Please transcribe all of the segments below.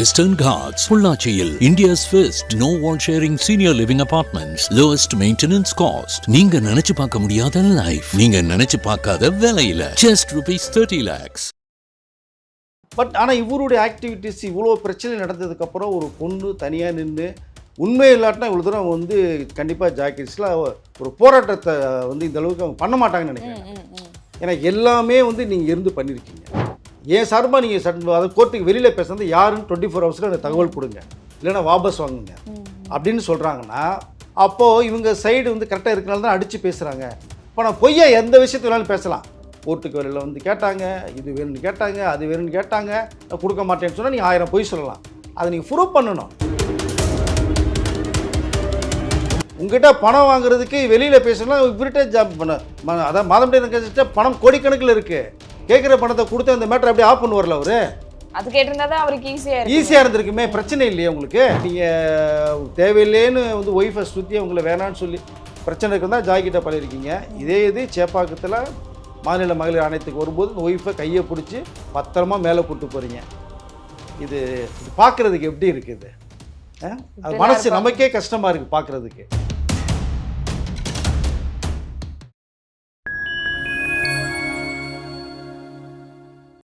Western Ghats, Pullachiyil, India's first no wall sharing senior living apartments, lowest maintenance cost. நீங்க நினைச்சு பார்க்க முடியாத life, நீங்க நினைச்சு பார்க்காத விலையில just ₹30 lakhs. பட் ஆனால் இவருடைய ஆக்டிவிட்டிஸ் இவ்வளோ பிரச்சனை நடந்ததுக்கப்புறம் ஒரு பொண்ணு தனியாக நின்று உண்மை இல்லாட்டினா இவ்வளோ தூரம் வந்து கண்டிப்பாக ஜாக்கிரஸில் ஒரு போராட்டத்தை வந்து இந்த அளவுக்கு அவங்க பண்ண மாட்டாங்கன்னு நினைக்கிறேன். ஏன்னா எல்லாமே வந்து நீங்கள் இருந்து பண்ணியிருக்கீங்க. ஏன் சார்பாக நீங்கள் அதை கோர்ட்டுக்கு வெளியில் பேசுறது யாருன்னு 24 ஹவர்ஸில் எனக்கு தகவல் கொடுங்க, இல்லைன்னா வாபஸ் வாங்குங்க அப்படின்னு சொல்கிறாங்கன்னா அப்போது இவங்க சைடு வந்து கரெக்டாக இருக்கிறனால தான் அடித்து பேசுகிறாங்க. இப்போ நான் பொய்யா எந்த விஷயத்து வேணாலும் பேசலாம். கோர்ட்டுக்கு வெளியில் வந்து கேட்டாங்க, இது வேணும்னு கேட்டாங்க, அது வேணும்னு கேட்டாங்க, நான் கொடுக்க மாட்டேன்னு சொன்னால் நீங்கள் 1000 பொய் சொல்லலாம். அதை நீங்கள் ப்ரூவ் பண்ணணும். உங்ககிட்ட பணம் வாங்குறதுக்கு வெளியில் பேசணும். இவர்கிட்ட அதான் மாதம்பட்டி பணம் கோடிக்கணக்கில் இருக்குது. கேட்குற பணத்தை கொடுத்து அந்த மேட்டர் அப்படியே ஆஃப் பண்ணுவார்ல அவரு. அது கேட்டிருந்தா தான் அவருக்கு ஈஸியாக இருந்திருக்குமே. பிரச்சனை இல்லையா உங்களுக்கு? நீங்கள் தேவையில்லைன்னு வந்து ஒய்ஃபை சுற்றி உங்களை வேணான்னு சொல்லி பிரச்சனை இருக்குன்னு தான் ஜாய்கிட்ட பண்ணியிருக்கீங்க. இதே இது சேப்பாக்கத்தில் மாநில மகளிர் ஆணையத்துக்கு வரும்போது இந்த ஒய்ஃபை கையை பிடிச்சி பத்திரமா மேலே கூப்பிட்டு போகிறீங்க. இது பார்க்குறதுக்கு எப்படி இருக்குது? அது மனசு நமக்கே கஷ்டமாக இருக்குது பார்க்குறதுக்கு.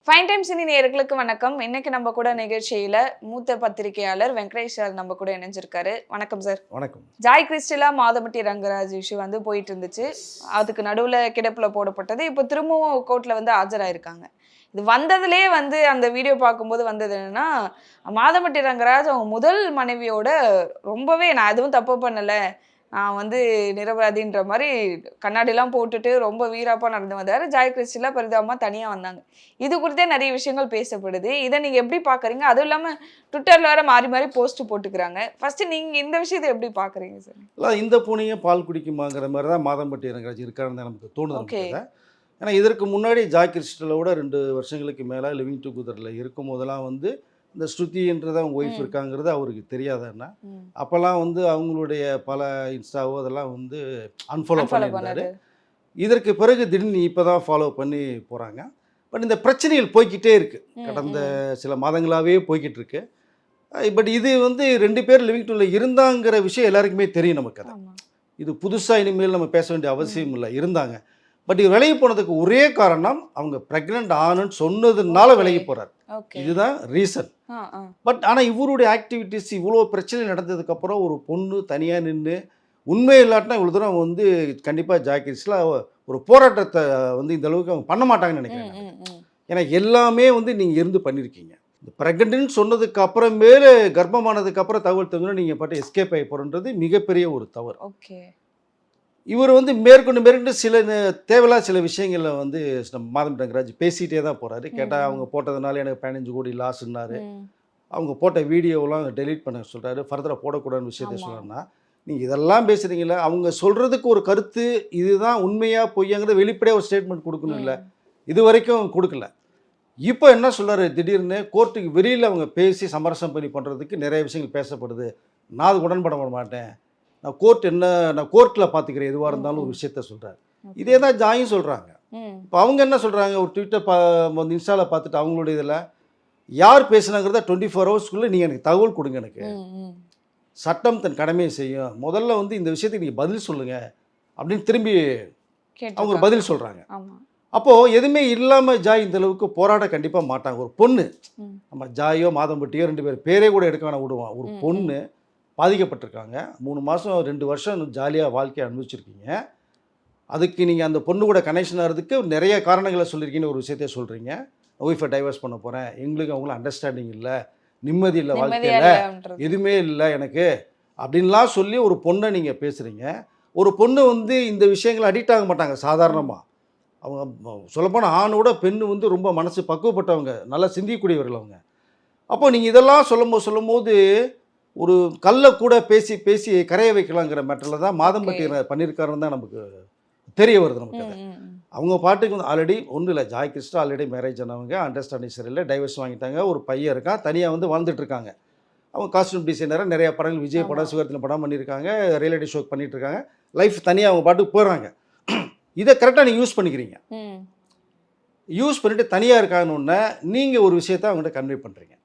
ஃபைன் டைம் சினி நேயர்களுக்கு வணக்கம். இன்னைக்கு நம்ம கூட நிகழ்ச்சியில மூத்த பத்திரிகையாளர் வெங்கடேஷ் சார் நம்ம கூட இணைஞ்சிருக்காரு. வணக்கம் சார். வணக்கம். ஜாய் கிறிஸ்டிலா மாதம்பட்டி ரங்கராஜ் இஷ்யூ வந்து போயிட்டு இருந்துச்சு. அதுக்கு நடுவில் கிடப்புல போடப்பட்டது. இப்போ திரும்பவும் கோர்ட்ல வந்து ஆஜராயிருக்காங்க. இது வந்ததுலேயே வந்து அந்த வீடியோ பார்க்கும்போது வந்தது என்னன்னா, மாதம்பட்டி ரங்கராஜ் அவங்க முதல் மனைவியோட ரொம்பவே நான் எதுவும் தப்பு பண்ணலை, நான் வந்து நிரபராதின்ற மாதிரி கண்ணாடிலாம் போட்டுட்டு ரொம்ப வீராப்பா நடந்து வந்தார். ஜாய் கிறிஸ்டிலா பரிதாபமாக தனியாக வந்தாங்க. இது குறித்தே நிறைய விஷயங்கள் பேசப்படுது. இதை நீங்கள் எப்படி பார்க்குறீங்க? அதுவும் இல்லாமல் ட்விட்டரில் வேறு மாறி மாறி போஸ்ட் போட்டுக்கிறாங்க. ஃபஸ்ட்டு நீங்கள் இந்த விஷயத்தை எப்படி பார்க்குறீங்க சார்? இல்லை, இந்த பூனையை பால் குடிக்குமாங்கிற மாதிரி தான் மாதம்பட்டி ரங்கராஜ் இருக்காருன்னு தான் நமக்கு தோணுது. ஏன்னா இதற்கு முன்னாடி ஜாய் கிறிஸ்டிலோட 2 வருஷங்களுக்கு மேலே லிவிங் டுகெதரில் இருக்கும் போதெல்லாம் வந்து இந்த ஸ்ருதின்றத அவங்க ஒய்ஃப் இருக்காங்கிறது அவருக்கு தெரியாதுன்னா அப்போல்லாம் வந்து அவங்களுடைய பல இன்ஸ்டாவோ அதெல்லாம் வந்து அன்ஃபாலோ பண்ணியிருந்தாரு. இதற்கு பிறகு திடீர்னு இப்போ தான் ஃபாலோ பண்ணி போகிறாங்க. பட் இந்த பிரச்சனைகள் போய்கிட்டே இருக்குது. கடந்த சில மாதங்களாகவே போய்கிட்டு இருக்கு. பட் இது வந்து 2 பேர் லிவிங் டுகெதரில் இருந்தாங்கிற விஷயம் எல்லாருக்குமே தெரியும் நமக்கு. அதை இது புதுசாக இனிமேல் நம்ம பேச வேண்டிய அவசியம் இல்லை. இருந்தாங்க. பட் இது விலகி போனதுக்கு ஒரே காரணம் அவங்க ப்ரெக்னென்ட் ஆனுன்னு சொன்னதுனால விலகி போகிறார். இதுதான் ரீசன். பட் ஆனால் இவருடைய ஆக்டிவிட்டிஸ் இவ்வளோ பிரச்சனை நடந்ததுக்கப்புறம் ஒரு பொண்ணு தனியாக நின்று உண்மை இல்லாட்டினா இவ்வளோ தூரம் வந்து கண்டிப்பாக ஜாக்கிரஸில் ஒரு போராட்டத்தை வந்து இந்த அளவுக்கு அவங்க பண்ண மாட்டாங்கன்னு நினைக்கிறேன். ஏன்னா எல்லாமே வந்து நீங்கள் இருந்து பண்ணியிருக்கீங்க. இந்த ப்ரெக்னென்ட்னு சொன்னதுக்கு அப்புறமேலே கர்ப்பமானதுக்கு அப்புறம் தகவல் தெரிஞ்சுன்னா நீங்கள் பாட்டு எஸ்கேப் ஆகி போகிறன்றது மிகப்பெரிய ஒரு தவறு. இவர் வந்து மேற்கொண்டு சில தேவையில்லாத சில விஷயங்களில் வந்து மாதம்பட்டி ரங்கராஜ் பேசிகிட்டே தான் போகிறாரு. கேட்டால் அவங்க போட்டதுனால எனக்கு 15 கோடி லாஸ்ன்னாரு. அவங்க போட்ட வீடியோவெலாம் டெலீட் பண்ண சொல்கிறாரு. ஃபர்தராக போடக்கூடாதுன்னு விஷயத்தை சொல்கிறேன்னா நீங்கள் இதெல்லாம் பேசுகிறீங்களா? அவங்க சொல்கிறதுக்கு ஒரு கருத்து இதுதான் உண்மையாக பொய்யாங்கிறத வெளிப்படையாக ஒரு ஸ்டேட்மெண்ட் கொடுக்கணும். இல்லை, இது வரைக்கும் கொடுக்கல. இப்போ என்ன சொல்கிறாரு, திடீர்னு கோர்ட்டுக்கு வெளியில் அவங்க பேசி சமரசம் பண்ணி பண்ணுறதுக்கு நிறைய விஷயங்கள் பேசப்படுது. நான் அது உடன்பட மாட்டேன், நான் கோர்ட்டில் பார்த்துக்கிறேன் எதுவாக இருந்தாலும் ஒரு விஷயத்த சொல்கிறார். இதே தான் ஜாயும் சொல்கிறாங்க. இப்போ அவங்க என்ன சொல்கிறாங்க, ஒரு ட்விட்டர் வந்து இன்ஸ்டாவில் பார்த்துட்டு அவங்களுடைய இதில் யார் பேசுனாங்கிறத 24 ஹவர்ஸ்க்குள்ளே நீங்கள் எனக்கு தகவல் கொடுங்க, எனக்கு சட்டம் தன் கடமையை செய்யும், முதல்ல வந்து இந்த விஷயத்துக்கு நீங்கள் பதில் சொல்லுங்கள் அப்படின்னு திரும்பி அவங்க பதில் சொல்கிறாங்க. அப்போது எதுவுமே இல்லாமல் ஜாய் இந்த அளவுக்கு போராட கண்டிப்பாக மாட்டாங்க. ஒரு பொண்ணு, நம்ம ஜாயோ மாதம்பட்டியோ 2 பேர் பேரே கூட எடுக்க வேணாம் விடுவான். ஒரு பொண்ணு பாதிக்கப்பட்டிருக்காங்க. 3 மாதம் 2 வருஷம் ஜாலியாக வாழ்க்கையை அனுபவிச்சிருக்கீங்க. அதுக்கு நீங்கள் அந்த பொண்ணு கூட கனெக்ஷன் ஆகிறதுக்கு நிறைய காரணங்களை சொல்லியிருக்கீங்கன்னு ஒரு விஷயத்தையே சொல்கிறீங்க. ஒய்ஃபை டைவர்ஸ் பண்ண போகிறேன், எங்களுக்கு அவங்களும் அண்டர்ஸ்டாண்டிங் இல்லை, நிம்மதி இல்லை, வாழ்க்கையில் எதுவுமே இல்லை எனக்கு அப்படின்லாம் சொல்லி ஒரு பொண்ணை நீங்கள் பேசுகிறீங்க. ஒரு பொண்ணு வந்து இந்த விஷயங்களை அடிக்ட் ஆக மாட்டாங்க சாதாரணமாக. அவங்க சொல்லப்போனால் ஆணோட பெண்ணு வந்து ரொம்ப மனசு பக்குவப்பட்டவங்க, நல்லா சிந்திக்கக்கூடியவர்கள் அவங்க. அப்போ நீங்கள் இதெல்லாம் சொல்லும்போது ஒரு கல்லை கூட பேசி பேசி கரைய வைக்கலாங்கிற மேட்டரில் தான் மாதம்பட்டி பண்ணியிருக்காருன்னு தான் நமக்கு தெரிய வருது. நமக்கு அவங்க பாட்டுக்கு வந்து ஆல்ரெடி ஒன்றும் இல்லை, ஜாய் கிறிஸ்டிலா ஆல்ரெடி மேரேஜ் ஆனவங்க, அண்டர்ஸ்டாண்டிங் சரியில்லை, டைவர்ஸ் வாங்கிட்டாங்க, ஒரு பையன் இருக்கான், தனியாக வந்து வாழ்ந்துட்டுருக்காங்க. அவங்க காஸ்டியூம் டிசைனராக நிறைய படங்கள், விஜய் படம், சிவரத்தின படம் பண்ணியிருக்காங்க, ரியாலிட்டி ஷோ பண்ணிகிட்ருக்காங்க, லைஃப் தனியாக அவங்க பாட்டுக்கு போயிடுறாங்க. இதை கரெக்டாக நீங்கள் யூஸ் பண்ணிக்கிறீங்க. யூஸ் பண்ணிவிட்டு தனியாக இருக்காங்கன்னு நீங்கள் ஒரு விஷயத்தை அவங்கள்ட்ட கன்வே பண்ணுறீங்க.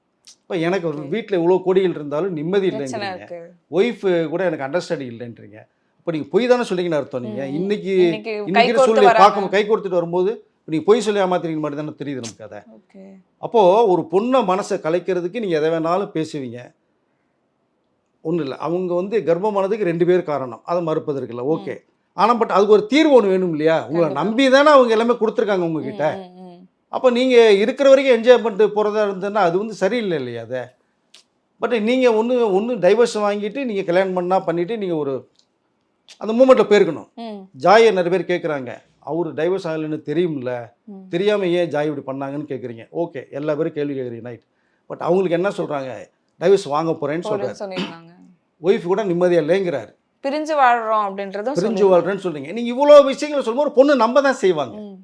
இப்போ எனக்கு ஒரு வீட்டில் இவ்வளோ கோடிகள் இருந்தாலும் நிம்மதி பிரச்சனை இல்லைன்றீங்க, இருக்கு. ஒய்ஃபு கூட எனக்கு அண்டர்ஸ்டாண்டிங் இல்லைன்றீங்க. அப்போ நீங்கள் பொய் தானே சொல்லிங்கன்னு அர்த்தம். நீங்கள் இன்னைக்கு இன்னைக்கு கை இன்னைக்கு கோர்த்து சூழ்நிலை வராங்க. பார்க்கும் கை கொடுத்துட்டு வரும்போது நீங்கள் பொய் சொல்லி ஏமாத்துறீங்க மாதிரி தானே தெரியுது நமக்கு அதை. ஓகே. அப்போது ஒரு பொண்ணை மனசை கலைக்கிறதுக்கு நீங்கள் எதை வேணாலும் பேசுவீங்க. ஒன்றும் இல்லை, அவங்க வந்து கர்ப்பமானதுக்கு 2 பேர் காரணம், அதை மறுப்பதற்கு இல்லை. ஓகே, ஆனால் பட் அதுக்கு ஒரு தீர்வு ஒன்று வேணும் இல்லையா? உங்களை கண்டிப்பா. நம்பி தானே அவங்க எல்லாமே கொடுத்துருக்காங்க உங்ககிட்ட. ம், ம், ம். அப்போ நீங்கள் இருக்கிற வரைக்கும் என்ஜாய் பண்ணிட்டு போகிறதா இருந்ததுன்னா அது வந்து சரியில்லை இல்லையா அதை. பட் நீங்கள் ஒன்று டைவர்ஸ் வாங்கிட்டு நீங்கள் கல்யாணம் பண்ணால் பண்ணிவிட்டு நீங்கள் ஒரு அந்த மூமெண்ட்டில் போயிருக்கணும். ம், ஜாயை நிறைய பேர் கேட்குறாங்க, அவர் டைவர்ஸ் ஆகலைன்னு தெரியும்ல, ம். தெரியாமல் ஏன் ஜாய் இப்படி பண்ணாங்கன்னு கேட்குறீங்க. ஓகே, எல்லா பேரும் கேள்வி கேட்குறீங்க நைட். பட் அவங்களுக்கு என்ன சொல்கிறாங்க, டைவர்ஸ் வாங்க போகிறேன்னு சொல்கிறார். சொல்லிருந்தாங்க. ஒய்ஃப் கூட நிம்மதியாக இல்லைங்கிறாரு. பிரிஞ்சு வாழ்றோம் அப்படின்றதும் பிரிஞ்சு வாழ்றேன்னு சொல்கிறீங்க. நீங்கள் இவ்வளோ விஷயங்களை சொல்லும்போது ஒரு பொண்ணு நம்ப தான் செய்வாங்க. ம்.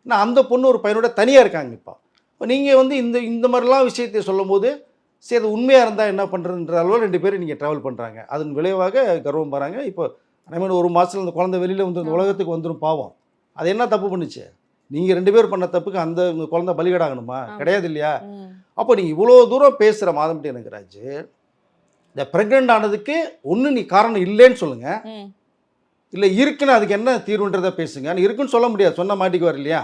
நான் அந்த பொண்ணு ஒரு பையனோட தனியாக இருக்காங்க. இப்போ நீங்கள் வந்து இந்த மாதிரிலாம் விஷயத்தை சொல்லும் போது சரி அது உண்மையாக இருந்தால் என்ன பண்ணுறதுன்ற அளவில் 2 பேரும் நீங்கள் ட்ராவல் பண்ணுறாங்க. அதன் விளைவாக கர்வம் போகிறாங்க. இப்போ அதேமாதிரி ஒரு மாதத்தில் அந்த குழந்தை வெளியில் வந்து இந்த உலகத்துக்கு வந்துடும் பாவம். அது என்ன தப்பு பண்ணுச்சு? நீங்கள் 2 பேர் பண்ண தப்புக்கு அந்த உங்கள் குழந்தை பலிகடாகணுமா? கிடையாது இல்லையா? ம். அப்போ நீங்கள் இவ்வளோ தூரம் பேசுகிற மாதம்பட்டி எனக்குராஜ், இந்த ப்ரெக்னென்ட் ஆனதுக்கு ஒன்று நீ காரணம் இல்லைன்னு சொல்லுங்கள், ம். இல்லை இருக்குன்னு அதுக்கு என்ன தீர்வுன்றதை பேசுங்க. ஆனால் இருக்குன்னு சொல்ல முடியாது, சொன்ன மாட்டிக்குவார் இல்லையா?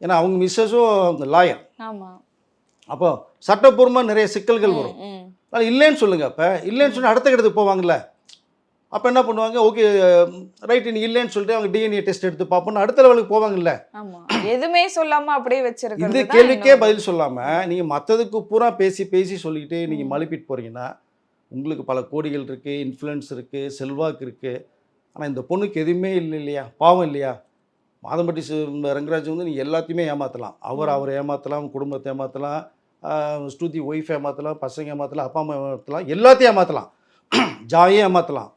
ஏன்னா அவங்க மிஸ்ஸஸும் லாயர். ஆமா. அப்போ சட்டப்பூர்வமாக நிறைய சிக்கல்கள் வரும். ம், ம். அதனால் இல்லைன்னு சொல்லுங்கள். அப்போ இல்லைன்னு சொன்னால் அடுத்த கட்டத்துக்கு போவாங்கல்ல. அப்போ என்ன பண்ணுவாங்க, ஓகே ரைட்டு நீ இல்லைன்னு சொல்லிட்டு அவங்க டிஎன்ஏ டெஸ்ட் எடுத்து பார்ப்போன்னு அடுத்த லெவலுக்கு போவாங்கல்ல. ஆமா. எதுவுமே சொல்லாம அப்படியே இந்த வச்சிருக்கிறது தான் கேள்விக்கே இன்னும். பதில் சொல்லாமல் நீங்கள் மற்றதுக்கு பூரா பேசி சொல்லிக்கிட்டு நீங்கள் மழுப்பிட்டு போகிறீங்கன்னா உங்களுக்கு பல கோடிகள் இருக்குது, இன்ஃப்ளூயன்ஸ் இருக்குது, செல்வாக்கு இருக்குது. ஆனால் இந்த பொண்ணுக்கு எதுவுமே இல்லை இல்லையா? பாவம் இல்லையா? மாதம்பட்டி ரங்கராஜ் வந்து நீங்கள் எல்லாத்தையுமே ஏமாற்றலாம். அவரை ஏமாற்றலாம், குடும்பத்தை ஏமாற்றலாம், ஸ்ருதி ஒய்ஃப் ஏமாற்றலாம், பசங்க ஏமாற்றலாம், அப்பா அம்மா ஏமாற்றலாம், எல்லாத்தையும் ஏமாற்றலாம். ஜாயே ஏமாற்றலாம்.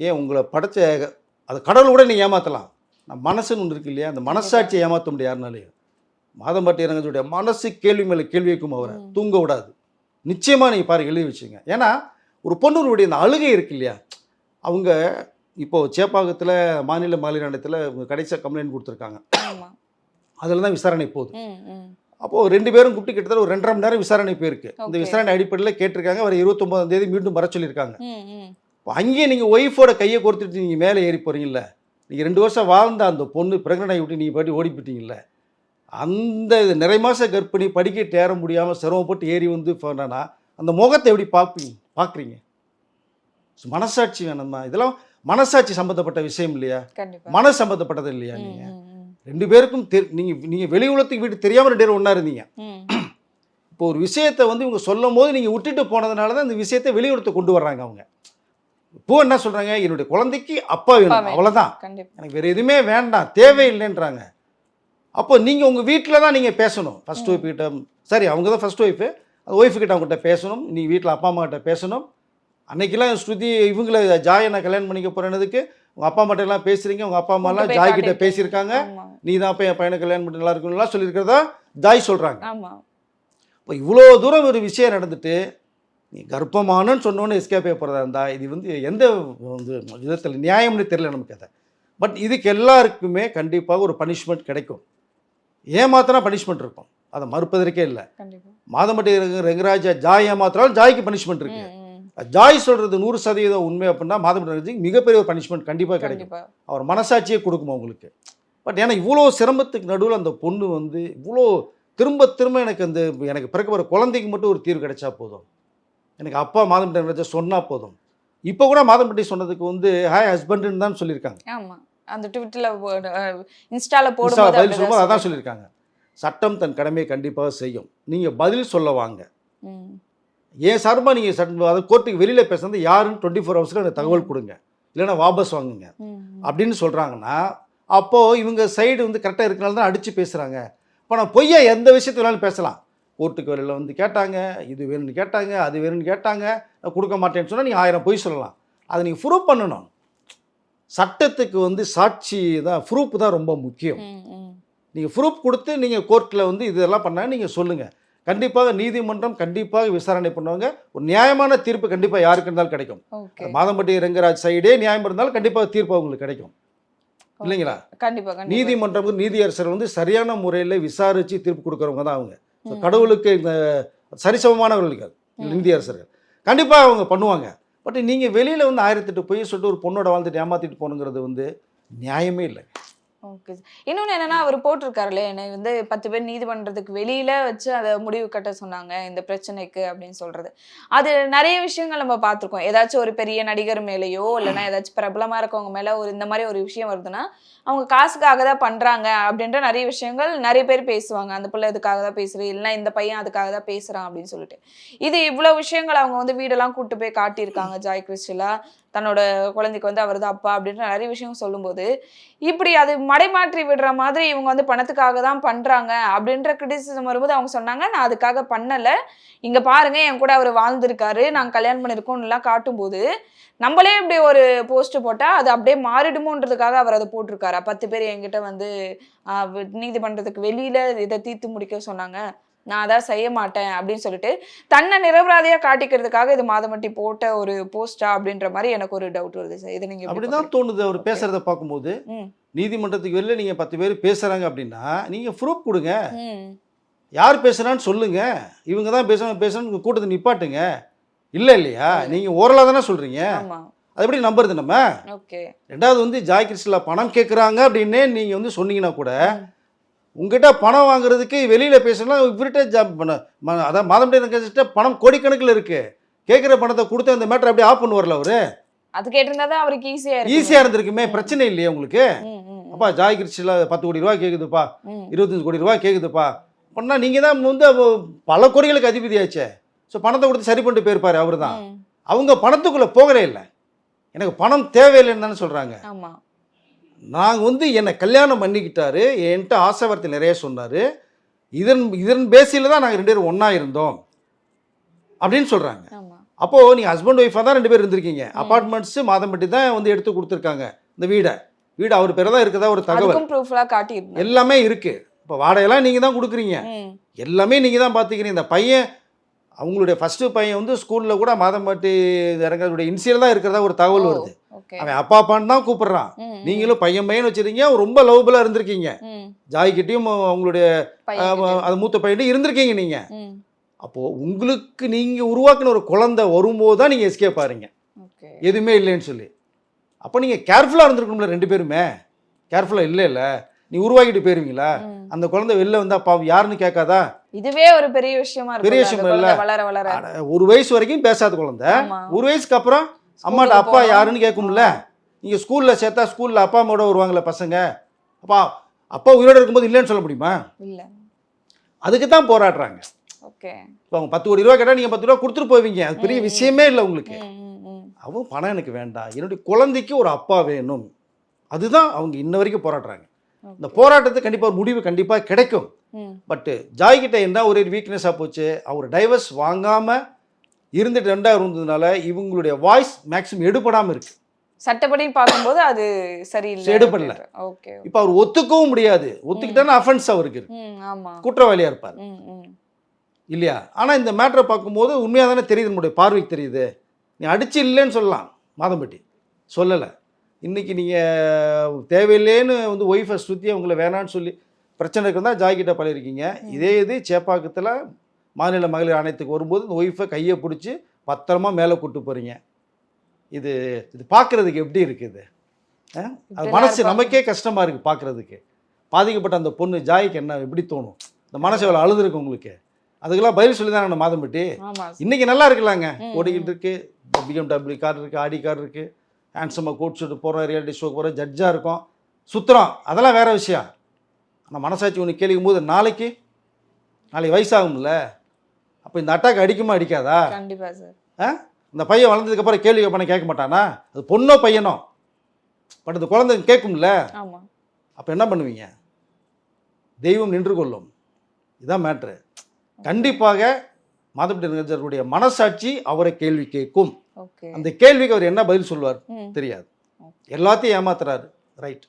ஏன் உங்களை படைச்ச அது கடவுள் கூட நீங்கள் ஏமாற்றலாம். நான் மனசுன்னு ஒன்று இருக்கு இல்லையா? அந்த மனசாட்சியை ஏமாற்ற முடியாது யாருனாலையும். மாதம்பட்டி ரங்கராஜுடைய மனசு கேள்வி மேலே கேள்வி வைக்கும், அவரை தூங்க விடாது. நிச்சயமாக நீங்கள் பாருங்கள், எழுதி வச்சுங்க. ஏன்னா ஒரு பொண்ணுடைய அந்த அழுகை இருக்கு இல்லையா? அவங்க இப்போது சேப்பாக்கத்தில் மாநில மாநிலத்தில் கடைசியாக கம்ப்ளைண்ட் கொடுத்துருக்காங்க. ஆமா. அதில் தான் விசாரணை போகுது. ம், ம். அப்போது 2 பேரும் கூப்பிட்டு கிட்டத்தட்ட ஒரு 2.5 மணி நேரம் விசாரணை போயிருக்கு. இந்த ஓகே. விசாரணை அடிப்படையில் கேட்டிருக்காங்க. அவர் 29ஆம் தேதி மீண்டும் வர சொல்லியிருக்காங்க. ம், ம். இப்போ அங்கேயே நீங்கள் ஒய்ஃபோட கையை கொடுத்துட்டு நீங்கள் மேலே ஏறி போகிறீங்கள, நீங்கள் 2 வருஷம் வாழ்ந்த அந்த பொண்ணு பிரெக்னென்ட் ஆகி விட்டு நீங்கள் பாட்டி ஓடி போயிட்டீங்கல்ல, அந்த நிறை மாத கர்ப்பிணி படிக்கட்டு ஏற முடியாமல் சிரமப்பட்டு ஏறி வந்து போனா அந்த முகத்தை எப்படி பார்க்குறீங்க? மனசாட்சி வேணுமா? இதெல்லாம் மனசாட்சி சம்மந்தப்பட்ட விஷயம் இல்லையா? கண்டிப்பா. மனசு சம்மந்தப்பட்டது இல்லையா? ம், நீங்கள் ம், ம். 2 பேருக்கும் நீங்கள் வெளி உலகத்துக்கு வீட்டு தெரியாமல் 2 பேரும் ஒன்றா இருந்தீங்க. ம். இப்போ ஒரு விஷயத்தை வந்து இவங்க சொல்லும் போது நீங்கள் விட்டுட்டு போனதுனால தான் இந்த விஷயத்தை வெளியுறத்தை கொண்டு வர்றாங்க அவங்க. இப்போ என்ன சொல்கிறாங்க, என்னுடைய குழந்தைக்கு அப்பா வேணும், அவ்வளோதான், கண்டிப்பா. எனக்கு வேறு எதுவுமே வேண்டாம், தேவையில்லைன்றாங்க. அப்போ நீங்கள் உங்கள் வீட்டில் தான் நீங்கள் பேசணும். ஃபஸ்ட் ஒய்ஃப் கிட்ட, சரி அவங்க தான் ஃபஸ்ட் ஒய்ஃபு, அந்த ஒய்ஃபுக்கிட்ட அவங்ககிட்ட பேசணும். நீ வீட்டில் அப்பா அம்மா கிட்ட பேசணும். அன்னைக்கெல்லாம் ஸ்ருதி இவங்களை ஜாயை நான் கல்யாணம் பண்ணிக்க போகிறேன்னதுக்கு உங்கள் அப்பா அம்மாட்ட எல்லாம் பேசுகிறீங்க, உங்கள் அப்பா அம்மாலாம் கூட்டு போய் ஜாய் கிட்ட காட்டிட்டு. பேசியிருக்காங்க. ஆமா. நீ தான் அப்போ என் பையனை கல்யாணம் பண்ணி நல்லா இருக்கணும்லாம் சொல்லியிருக்கிறதா ஜாய் சொல்கிறாங்க. ஆமா. இப்போ இவ்வளோ தூரம் ஒரு விஷயம் நடந்துட்டு நீ கர்ப்பமானன்னு சொன்னோன்னு எஸ்கேப் ஆகி போகிறதா இருந்தால் இது வந்து எந்த வந்து விதத்தில் நியாயம்னு தெரியல நமக்கு அதை. பட் இதுக்கு எல்லாருக்குமே கண்டிப்பாக ஒரு பனிஷ்மெண்ட் கிடைக்கும். ஏமாத்தினா பனிஷ்மெண்ட் இருக்கும், அதை மறுப்பதற்கே இல்லை. கண்டிப்பா. மாதம்பட்டி ரங்கராஜ ஜாய் ஏமாத்தினாலும் ஜாய்க்கு பனிஷ்மெண்ட் இருக்குது. ம், ம். ஜாய் சொல்கிறது 100% உண்மை அப்படின்னா மாதம்பட்டி ரங்கராஜுக்கு மிகப்பெரிய ஒரு பனிஷ்மெண்ட் கண்டிப்பாக கிடைக்கும். கண்டிப்பா. அவர் மனசாட்சியே கொடுக்கும் அவங்களுக்கு. பட் ஏன்னா இவ்வளோ சிரமத்துக்கு நடுவில் அந்த பொண்ணு வந்து இவ்வளோ திரும்ப எனக்கு பிறக்க போகிற குழந்தைக்கு மட்டும் ஒரு தீர்வு கிடைச்சா போதும், எனக்கு அப்பா மாதம்பட்டி ரங்கராஜா சொன்னால் போதும். இப்போ கூட மாதம்பட்டி சொன்னதுக்கு வந்து ஹாய் ஹஸ்பண்டுன்னு தான் சொல்லியிருக்காங்க. ஆமா. அந்த ட்விட்டர்ல இன்ஸ்டால பதில் போடும்போது சொல்லும்போது அதான் சொல்லியிருக்காங்க. சட்டம் தன் கடமையை கண்டிப்பாக செய்யும். நீங்கள் பதில் சொல்ல வாங்க. ம். ஏன் சார்பாக நீங்கள் அதை கோர்ட்டுக்கு வெளியில் பேசுறது யாருன்னு 24 ஹவர்ஸில் எனக்கு தகவல் கொடுங்க, இல்லைன்னா வாபஸ் வாங்குங்க ம். அப்படின்னு சொல்கிறாங்கன்னா, அப்போது இவங்க சைடு வந்து கரெக்டாக இருக்கனால தான் அடித்து பேசுகிறாங்க. இப்போ நான் பொய்யா எந்த விஷயத்து வேணாலும் பேசலாம். கோர்ட்டுக்கு வெளியில் வந்து கேட்டாங்க, இது வேணும்னு கேட்டாங்க, அது வேணும்னு கேட்டாங்க, நான் கொடுக்க மாட்டேன்னு சொன்னால் நீங்கள் 1000 பொய் சொல்லலாம். அதை நீங்கள் ப்ரூவ் பண்ணணும். சட்டத்துக்கு வந்து சாட்சி தான், ப்ரூஃப் தான் ரொம்ப முக்கியம். ம், ம். நீங்கள் ப்ரூஃப் கொடுத்து நீங்கள் கோர்ட்டில் வந்து இதெல்லாம் பண்ணாங்க நீங்கள் சொல்லுங்கள். கண்டிப்பாக நீதிமன்றம் கண்டிப்பாக விசாரணை பண்ணுவாங்க. ஒரு நியாயமான தீர்ப்பு கண்டிப்பாக யாருக்கு இருந்தாலும் கிடைக்கும். ஓகே. மாதம்பட்டி ரங்கராஜ் சைடே நியாயம் இருந்தாலும் கண்டிப்பாக தீர்ப்பு அவங்களுக்கு கிடைக்கும் இல்லைங்களா? கண்டிப்பா. கண்டிப்பா. நீதிமன்றம் நீதியரசர் வந்து சரியான முறையில் விசாரித்து தீர்ப்பு கொடுக்குறவங்க தான் அவங்க. ஸோ கடவுளுக்கு இந்த சரிசமமானவர்கள் இந்திய அரசர்கள் கண்டிப்பாக அவங்க பண்ணுவாங்க. பட் நீங்கள் வெளியில் வந்து 1008 பொய் சொல்லிட்டு ஒரு பொண்ணோட வாழ்ந்துட்டு ஏமாற்றிட்டு போகணுங்கிறது வந்து நியாயமே இல்லை. Okay sir. இன்னொன்று என்னன்னா அவர் போட்டிருக்காருல்ல, என்னை வந்து 10 பேர் நீதிமன்றத்துக்கு வெளியில வச்சு அதை முடிவு கட்ட சொன்னாங்க இந்த பிரச்சனைக்கு அப்படின்னு சொல்றது. அது நிறைய விஷயங்கள் நம்ம பார்த்துருக்கோம். ஏதாச்சும் ஒரு பெரிய நடிகர் மேலேயோ இல்லைன்னா ஏதாச்சும் பிரபலமா இருக்கவங்க மேல ஒரு இந்த மாதிரி ஒரு விஷயம் வருதுன்னா அவங்க காசுக்காக தான் பண்றாங்க அப்படின்ற நிறைய விஷயங்கள் நிறைய பேர் பேசுவாங்க. அந்த பிள்ளை இதுக்காக தான் பேசுறது, இல்லைன்னா இந்த பையன் அதுக்காக தான் பேசுறான் அப்படின்னு சொல்லிட்டு. இது இவ்வளவு விஷயங்கள் அவங்க வந்து வீடெல்லாம் கூட்டு போய் காட்டியிருக்காங்க. ஜாய் கிறிஸ்டலா தன்னோட குழந்தைக்கு வந்து அவர் தான் அப்பா அப்படின்ற நிறைய விஷயம் சொல்லும்போது இப்படி அது மடைமாற்றி விடுற மாதிரி இவங்க வந்து பணத்துக்காக தான் பண்றாங்க அப்படின்ற கிரிட்டிசிசம் வரும்போது அவங்க சொன்னாங்க, நான் அதுக்காக பண்ணல, இங்க பாருங்க என் கூட அவர் வாழ்ந்திருக்காரு, நாங்க கல்யாணம் பண்ணிருக்கோம் எல்லாம் காட்டும்போது நம்மளே இப்படி ஒரு போஸ்ட் போட்டா அது அப்படியே மாறிடுமோன்றதுக்காக அவர் அதை போட்டிருக்காரு. 10 பேர் என்கிட்ட வந்து நீதிமன்றத்துக்கு வெளியில இதை தீர்த்து முடிக்க சொன்னாங்க, நான் அதான் செய்ய மாட்டேன் அப்படின்னு சொல்லிட்டு தன்னை நிரபராதியா காட்டிக்கிறதுக்காக இது மாதமட்டி போட்ட ஒரு போஸ்டா அப்படின்ற மாதிரி எனக்கு ஒரு டவுட் வருது சார். இது நீங்க அப்படிதான் தோணுது அவர் பேசுறத பார்க்கும்போது. நீதிமன்றத்துக்கு வெளியில நீங்க 10 பேர் பேசுறாங்க அப்படின்னா நீங்க ப்ரூஃப் கொடுங்க, யார் பேசுறான்னு சொல்லுங்க, இவங்க தான் பேசணும் கூட்டத்தை நிப்பாட்டுங்க. இல்லையா நீங்க ஓரலா தானே சொல்றீங்க, அது எப்படி நம்புறது நம்ம? ரெண்டாவது வந்து ஜாய் கிறிஸ்டலா பணம் கேட்குறாங்க அப்படின்னு நீங்க வந்து சொன்னீங்கன்னா கூட உங்ககிட்ட பணம் வாங்குறதுக்கு வெளியில பேசணும், இவர்கிட்ட அதான் மாதமட்டி பணம் கோடிக்கணக்கில் இருக்கு, கேட்குற பணத்தை கொடுத்து அந்த மேட்டர் அப்படியே ஆஃப் பண்ணுவார்ல அவரு. அது கேட்டிருந்தா அவருக்கு ஈஸியா இருந்திருக்குமே, பிரச்சனை இல்லையே உங்களுக்கு. அப்பா ஜாய் கிறிஸ்டலா 10 கோடி ரூபாய் கேக்குதுப்பா, 25 கோடி ரூபாய் கேக்குதுப்பா அப்படின்னா நீங்க தான் வந்து பல கோடிகளுக்கு அதிபதியாச்சே. ஸோ பணத்தை கொடுத்து சரி பண்ணிட்டு போயிருப்பாரு அவரு தான். அவங்க பணத்துக்குள்ள போகவே இல்லை, எனக்கு பணம் தேவையில்லைன்னு தானே சொல்றாங்க. நாங்கள் வந்து என்னை கல்யாணம் பண்ணிக்கிட்டாரு, என்கிட்ட ஆசை வார்த்தை நிறைய சொன்னார், இதன் பேசியில் தான் நாங்கள் 2 பேரும் ஒன்றா இருந்தோம் அப்படின்னு சொல்கிறாங்க. அப்போது நீங்கள் ஹஸ்பண்ட் ஒய்ஃபாக தான் 2 பேர் இருந்திருக்கீங்க. அப்பார்ட்மெண்ட்ஸு மாதம்பட்டி தான் வந்து எடுத்து கொடுத்துருக்காங்க. இந்த வீடு அவர் பேர் தான் இருக்குதா ஒரு தகவல் எல்லாமே இருக்குது. இப்போ வாடகையெல்லாம் நீங்கள் தான் கொடுக்குறீங்க, எல்லாமே நீங்கள் தான் பார்த்துக்கிறீங்க. இந்த பையன் அவங்களுடைய ஃபஸ்ட்டு பையன் வந்து ஸ்கூலில் கூட மாதம்பட்டி இறங்கிறதுடைய இன்சியல் தான் இருக்கிறதா ஒரு தகவல் வருது. அவன் அப்பா அப்பான்னு தான் கூப்பிடுறான். நீங்களும் பையன் வச்சிருக்கீங்க, ரொம்ப லவ்வபுல்லா இருந்திருக்கீங்க. ஜாய்கிட்டையும் அவங்களுடைய அது மூத்த பையன்ட்டையும் இருந்திருக்கீங்க நீங்க. அப்போ உங்களுக்கு நீங்க உருவாக்கின ஒரு குழந்தை வரும்போது தான் நீங்க எஸ்கேப் பாருங்க, எதுவுமே இல்லைன்னு சொல்லி. அப்போ நீங்க கேர்ஃபுல்லா இருந்திருக்கணும்ல 2 பேருமே. கேர்ஃபுல்லா இல்ல நீ உருவாக்கிட்டு போயிருவீங்களா? அந்த குழந்தை வெளில வந்தா பாவம் யாருன்னு கேட்காதா? இதுவே ஒரு பெரிய விஷயமா இருக்கு. பெரிய விஷயம் இல்ல. வளர வளர 1 வயசு வரைக்கும் பேசாத குழந்தை 1 வயசுக்கு அப்புறம் அம்மாட்ட அப்பா யாருன்னு கேட்கும்ல. நீங்கள் ஸ்கூலில் சேர்த்தா ஸ்கூலில் அப்பா அம்மாவோட வருவாங்களே பசங்க, அப்பா உயிரோடு இருக்கும்போது இல்லைன்னு சொல்ல முடியுமா? இல்லை. அதுக்கு தான் போராடுறாங்க. ஓகே. இப்போ அவங்க 10 கோடி ரூபா கேட்டால் நீங்கள் 10 ரூபா கொடுத்துட்டு போவீங்க, அது பெரிய விஷயமே இல்லை உங்களுக்கு. அவங்க பணம் எனக்கு வேண்டாம், என்னுடைய குழந்தைக்கு ஒரு அப்பா வேணும், அதுதான் அவங்க இன்ன வரைக்கும் போராடுறாங்க. இந்த போராட்டத்துக்கு கண்டிப்பாக ஒரு முடிவு கண்டிப்பாக கிடைக்கும். பட்டு ஜாய்கிட்ட என்ன ஒரு வீக்னஸாக போச்சு, அவர் டைவர்ஸ் வாங்காமல் இருந்துட்டு 2 இருந்ததுனால இவங்களுடைய வாய்ஸ் மேக்ஸிமம் எடுபடாமல் இருக்கு. சட்டப்படி பார்க்கும்போது அது சரியில்லை, எடுபடல. ஓகே. இப்போ அவர் ஒத்துக்கவும் முடியாது, ஒத்துக்கிட்டானா அஃபென்ஸ் அவருக்கு இருக்கு, குற்றவாளியாக இருப்பார் இல்லையா? ஆனால் இந்த மேட்டரை பார்க்கும்போது உண்மையாக தானே தெரியுது, நம்முடைய பார்வைக்கு தெரியுது. நீ அடிச்சு இல்லைன்னு சொல்லலாம், மாதம்பட்டி சொல்லலை. இன்றைக்கி நீங்கள் தேவையில்லைன்னு வந்து ஒய்ஃபை சுற்றி அவங்கள வேணான்னு சொல்லி பிரச்சனை இருக்குன்னா ஜாய்கிட்ட பழகிருக்கீங்க. இதே இது சேப்பாக்கத்தில் மாநில மகளிர் ஆணையத்துக்கு வரும்போது இந்த ஒய்ஃபை கையை பிடிச்சி பத்திரமா மேலே கூப்பிட்டு போகிறீங்க. இது பார்க்குறதுக்கு எப்படி இருக்குது? அது மனசு நமக்கே கஷ்டமாக இருக்குது பார்க்குறதுக்கு. பாதிக்கப்பட்ட அந்த பொண்ணு ஜாய்க்கு என்ன எப்படி தோணும்? இந்த மனசு எவ்வளோ அழுதுருக்கு உங்களுக்கு? அதுக்கெல்லாம் பதில் சொல்லி தான் நான் மாதம்பட்டி. இன்றைக்கி நல்லா இருக்கலாங்க, ஓடிக்கிட்டு இருக்கு, BMW கார் இருக்குது, ஆடி கார் இருக்குது, ஹேண்ட்ஸமாக கோட் ஷூட்டு போகிறோம், ரியாலிட்டி ஷோக்கு போகிறோம், ஜட்ஜாக இருக்கும், சுற்றுறோம், அதெல்லாம் வேறு விஷயம். ஆனால் மனசாட்சி ஒன்று கேட்கும் போது நாளைக்கு வயசாகும்ல, அப்போ இந்த அட்டாக் அடிக்குமா அடிக்காதா? கண்டிப்பாக சார். இந்த பையன் வளர்ந்ததுக்கப்புறம் கேள்வி கேட்பானே கேட்க மாட்டானா? அது பொண்ணோ பையனோ, பட் இந்த குழந்தை கேட்கும்ல, அப்போ என்ன பண்ணுவீங்க? தெய்வம் நின்று கொள்ளும், இதுதான் மேட்ரு. கண்டிப்பாக மாதம்பட்டி ரங்கராஜருடைய மனசாட்சி அவரை கேள்வி கேட்கும். அந்த கேள்விக்கு அவர் என்ன பதில் சொல்லுவார் தெரியாது, எல்லாத்தையும் ஏமாத்துறாரு, ரைட்.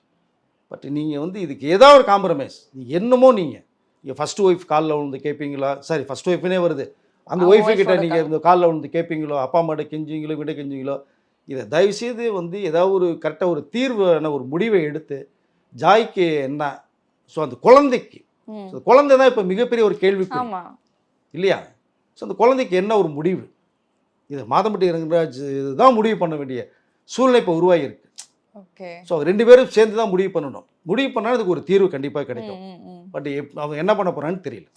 பட் நீங்கள் வந்து இதுக்கு ஏதாவது ஒரு காம்ப்ரமைஸ், என்னமோ நீங்கள் ஃபஸ்ட்டு ஒய்ஃப் காலில் விழுந்து கேட்பீங்களா? சரி, ஃபஸ்ட் ஒய்ஃப்னே வருது, அந்த ஒய்ஃபு கிட்ட நீங்கள் இந்த காலில் விழுந்து கேட்பீங்களோ, அப்பா அம்மாட்ட கெஞ்சுவீங்களோ, விட கெஞ்சுவீங்களோ? இதை தயவுசெய்து வந்து ஏதாவது ஒரு கரெக்டாக ஒரு தீர்வான ஒரு முடிவை எடுத்து ஜாய்க்கு என்ன, ஸோ அந்த குழந்தைக்கு, குழந்தை தான் இப்போ மிகப்பெரிய ஒரு கேள்வி இல்லையா? ஸோ அந்த குழந்தைக்கு என்ன ஒரு முடிவு, இது மாதம்பட்டி ரங்கராஜ் இதுதான் முடிவு பண்ண வேண்டிய சூழ்நிலை இப்போ உருவாகியிருக்கு. ஓகே. ஸோ 2 பேரும் சேர்ந்து தான் முடிவு பண்ணணும். முடிவு பண்ணால் அதுக்கு ஒரு தீர்வு கண்டிப்பாக கிடைக்கும். பட் அவங்க என்ன பண்ண போகிறான்னு தெரியல.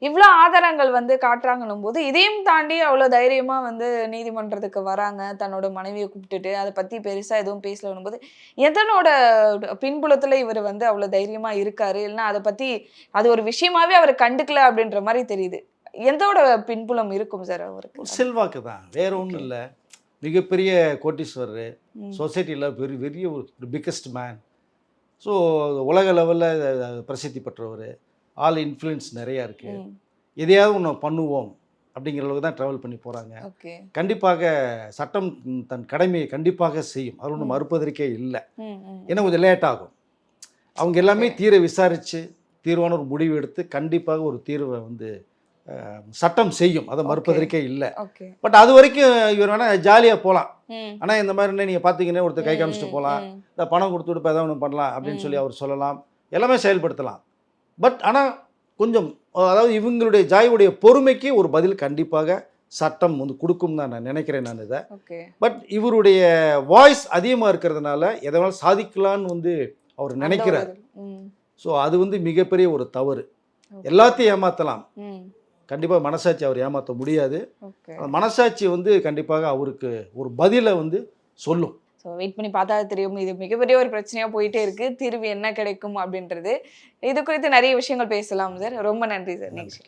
இவ்வளோ ஆதாரங்கள் வந்து காட்டுறாங்கன்னும் போது இதையும் தாண்டி அவ்வளோ தைரியமா வந்து நீதிமன்றத்துக்கு வராங்க, தன்னோட மனைவியை கூப்பிட்டுட்டு அதை பத்தி பெருசா எதுவும் பேசலன்னும் போது எதனோட பின்புலத்துல இவர் வந்து அவ்வளோ தைரியமா இருக்காரு, இல்லைன்னா அதை பத்தி அது ஒரு விஷயமாவே அவர் கண்டுக்கல அப்படின்ற மாதிரி தெரியுது. எந்தோட பின்புலம் இருக்கும் சார் அவருக்கு? செல்வாக்கு தான், வேற ஒன்றும் இல்லை. மிகப்பெரிய கோட்டீஸ்வரர், சொசைட்டியில் பெரிய ஒரு பிக்கஸ்ட் மேன். ஸோ உலக லெவலில் பிரசித்தி பெற்றவர், ஆல் இன்ஃப்ளூயன்ஸ் நிறையா இருக்குது. எதையாவது ஒன்று பண்ணுவோம் அப்படிங்கிற அளவுக்கு தான் ட்ராவல் பண்ணி போகிறாங்க. கண்டிப்பாக சட்டம் தன் கடமையை கண்டிப்பாக செய்யும், அது ஒன்றும் மறுப்பதற்கே இல்லை. ஏன்னா கொஞ்சம் லேட் ஆகும். அவங்க எல்லாமே தீர விசாரித்து தீர்வான ஒரு முடிவு எடுத்து கண்டிப்பாக ஒரு தீர்வை வந்து சட்டம் செய்யும், அதை மறுப்பதற்கே இல்லை. பட் அது வரைக்கும் இவர் வேணால் ஜாலியாக போகலாம். ஆனால் இந்த மாதிரி நீங்கள் பார்த்தீங்கன்னா ஒருத்தர் கை காமிச்சிட்டு போகலாம், இந்த பணம் கொடுத்து விட்டு ஏதாவது ஒன்று பண்ணலாம் அப்படின்னு சொல்லி அவர் சொல்லலாம், எல்லாமே செயல்படுத்தலாம். பட் ஆனால் கொஞ்சம் அதாவது இவங்களுடைய ஜாயுடைய பொறுமைக்கு ஒரு பதில் கண்டிப்பாக சட்டம் வந்து கொடுக்கும் தான் நான் நினைக்கிறேன். நான் இதை பட் இவருடைய வாய்ஸ் அதிகமாக இருக்கிறதுனால எதனால சாதிக்கலான்னு வந்து அவர் நினைக்கிறார். ஸோ அது வந்து மிகப்பெரிய ஒரு தவறு. எல்லாத்தையும் ஏமாற்றலாம், கண்டிப்பாக மனசாட்சி அவர் ஏமாற்ற முடியாது. மனசாட்சி வந்து கண்டிப்பாக அவருக்கு ஒரு பதிலை வந்து சொல்லும். ஸோ வெயிட் பண்ணி பார்த்தா தெரியும். இது மிகப்பெரிய ஒரு பிரச்சனையாக போயிட்டே இருக்கு, தீர்வு என்ன கிடைக்கும் அப்படின்றது. இது குறித்து நிறைய விஷயங்கள் பேசலாம் சார். ரொம்ப நன்றி சார். நெக்ஸ்ட்